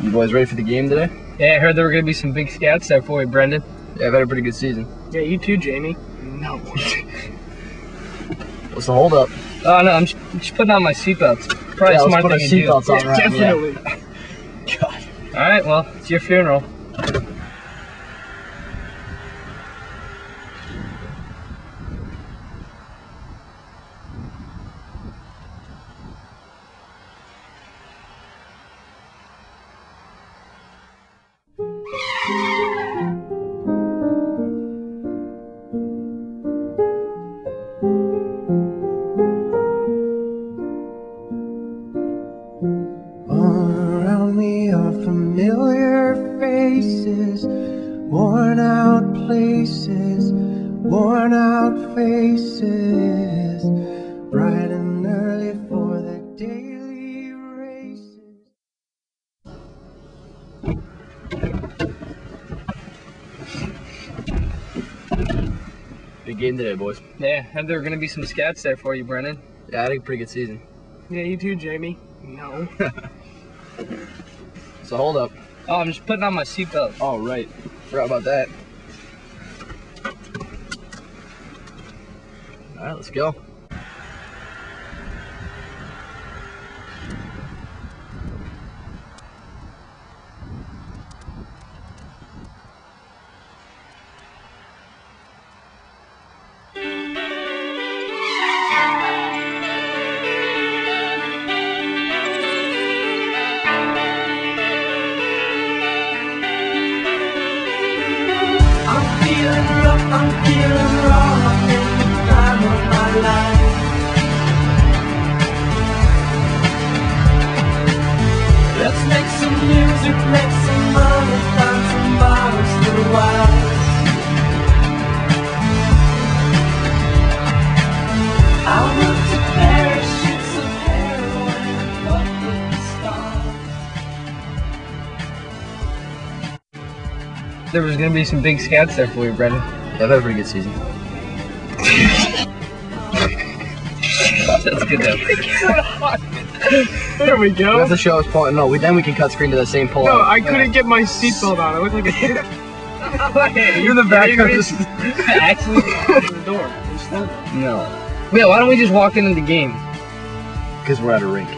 You boys ready for the game today? Yeah, I heard there were going to be some big scouts there for you, Brendon. Yeah, I've had a pretty good season. Yeah, you too, Jamie. No. What's the hold up? Oh, no, I'm just putting on my seatbelts. Probably Yeah, smart let's put our thing to do. seatbelts on, Yeah, right? definitely. Yeah. God. All right, well, it's your funeral. All around me are familiar faces, worn out places, worn out faces, bright and early for the daily races. Big game today, boys. Yeah, I heard there were going to be some scouts there for you, Brendon. Yeah, I had a pretty good season. Yeah, you too, Jamie. No. So hold up. Oh, I'm just putting on my seatbelt. Oh, right. Forgot about that. All right, let's go. I'm feeling wrong in the time of my life. Let's make some music, make some money, find some bottles for a while. I'll move to Paris, shoot some heroin and fuck with the stars. There was going to be some big scouts there for you, Brendon. Yeah, I've had a pretty good season. That's good, though. There we We go. have to show us point. No, then we can cut screen to that same pull. No, I couldn't get my seatbelt on. I looked like a kid. You're in the back of this. Actually, open the door. No, Yeah, why don't we just walk into the game? because we're at a rink.